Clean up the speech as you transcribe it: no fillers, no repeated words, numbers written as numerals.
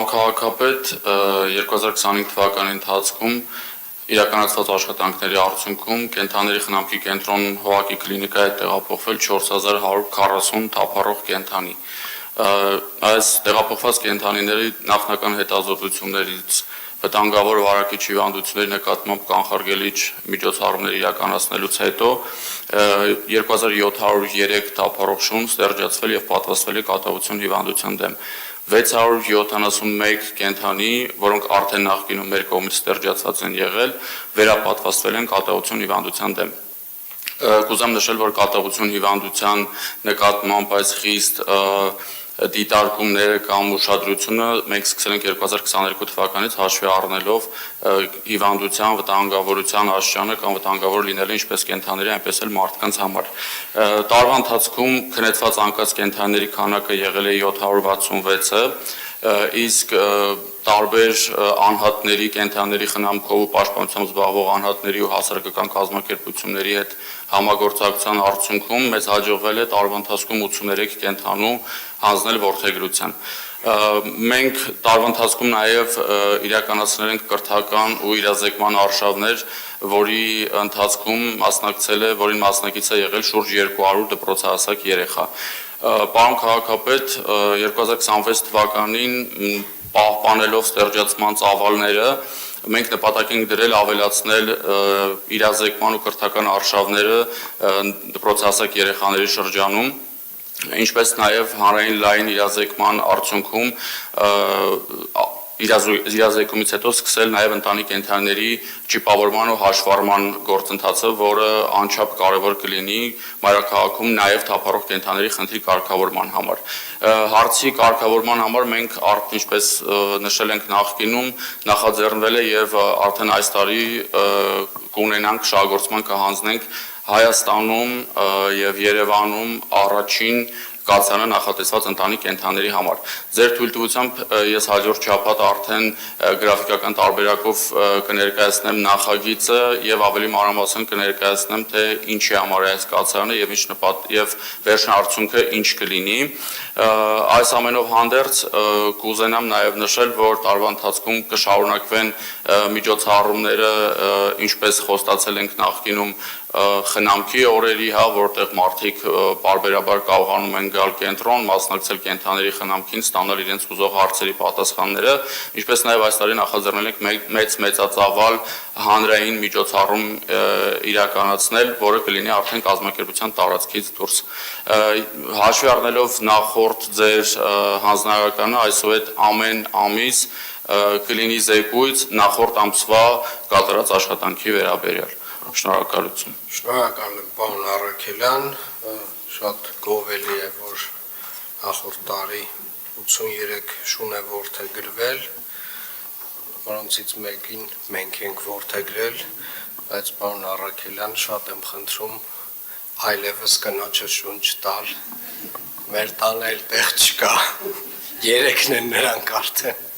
Պարոն քաղաքապետ, 2025 թվականի ընթացքում իրականացված աշխատանքների արդյունքում կենդանիների խնամքի կենտրոն Հողակի կլինիկա է տեղափոխվել 4140 թափառող կենդանի։ Այս տեղափոխված կենդանիների նախնական հետազոտություններից վտանգավոր վարակիչ հիվանդությունների նկատմամբ կանխարգելիչ միջոցառումներ իրականացնելուց հետո 2703 թափառող շուն ստերջացվել եւ պատվաստվել է կատաղություն հիվանդության դեմ։ 671 կենդանի, որոնք արդեն նախկինում մեր կողմից ստերջացված են եղել, վերապատվաստվել են կատաղություն հիվանդության դեմ։ Կուզեմ նշել, որ կատաղություն հիվանդության նկատմամբ այս խիստ դիտարկումները կամ ուշադրությունը մենք սկսել ենք 2022 թվականից հաշվի առնելով հիվանդության վտանգավորության աշճանը կամ վտանգավոր լինելը ինչպես կենդանիների, այնպես էլ մարդկանց համար։ Տարվա ընթացքում քննեցված անկած կենդանիների քանակը եղել է 766-ը, իսկ տարբեր անհատների, կենդանիների խնամքով ու պաշտպանությամբ զբաղվող անհատների ու հասարակական կազմակերպությունների հետ համագործակցության արդյունքում մեզ հաջողվել է տարվա ընթացքում 83 կենդանու հանձնել որդեգրության։ Մենք տարվա ընթացքում նաև իրականացնել ենք կրթական ու իրազեկման արշավներ, որի ընթացքում որին մասնակից է եղել շուրջ 200 դպրոցահասակ երեխա։ Պարոն քաղաքապետ, 2026 թվականին պահպանելով ստերջացման ծավալները մենք նպատակ ենք դրել ավելացնել իրազեկման ու կրթական արշավները դպրոցահասակ երեխաների շրջանում, ինչպես նաև հանրային լայն իրազեկման արդյունքում իրազեկումից հետո սկսել նաև ընտանի կենդանիների ճիպավորման ու հաշվառման գործընթացը, որը անչափ կարևոր կլինի մայրաքաղաքում նաև թափառող կենդանիների խնդրի կարգավորման համար։ Հարցի կարգավորման համար մենք ինչպես նշել ենք նախկինում, նախաձեռնվել է եւ արդեն այս տարի կունենանք շահագործման կհանձնենք Հայաստանում եւ Երևանում առաջին կացարանը նախատեսված ընտանի կենդանիների համար։ Ձեր թույլտվությամբ ես հաջորդ շաբաթ արդեն գրաֆիկական տարբերակով կներկայացնեմ նախագիծը եւ ավելի մանրամասն կներկայացնեմ թե ինչի համար է այս կացարանը եւ վերջին արդյունքը ինչ կլինի։ Այս ամենով հանդերձ կուզենամ նաեւ նշել, որ տարվա ընթացքում կշարունակվեն միջոցառումները, ինչպես խոստացել ենք նախկինում խնամքի օրերի, որտեղ մարդիկ պարբերաբար կարողանում են գալ կենտրոն, մասնակցել կենդանիների խնամքին, ստանալ իրենց ուզող հարցերի պատասխանները, ինչպես նաև այս տարի նախաձեռնել ենք մեծածավալ հանրային միջոցառում իրականացնել, որը կլինի արդեն կազմակերպության տարածքից դուրս։ Հաշվի առնելով նախորդ ձեր հանձնարարականը, այսուհետ ամեն ամիս կլինի զեկույց նախորդ ամսվա կատարած աշխատանքի վերաբերյալ։ Շնորհակալություն։ Շնորհակալ եմ, պարոն Առաքելյան, շատ գովելի է, որ նախորդ տարի 83 շուն է որդեգրվել, որոնցից մեկին մենք ենք որդեգրել, բայց պարոն Առաքելյան, շատ եմ խնդրում այլևս կնոջը շունչ տալ, մեր տանը էլ տեղ չկա, երեքն են նրանք արդեն։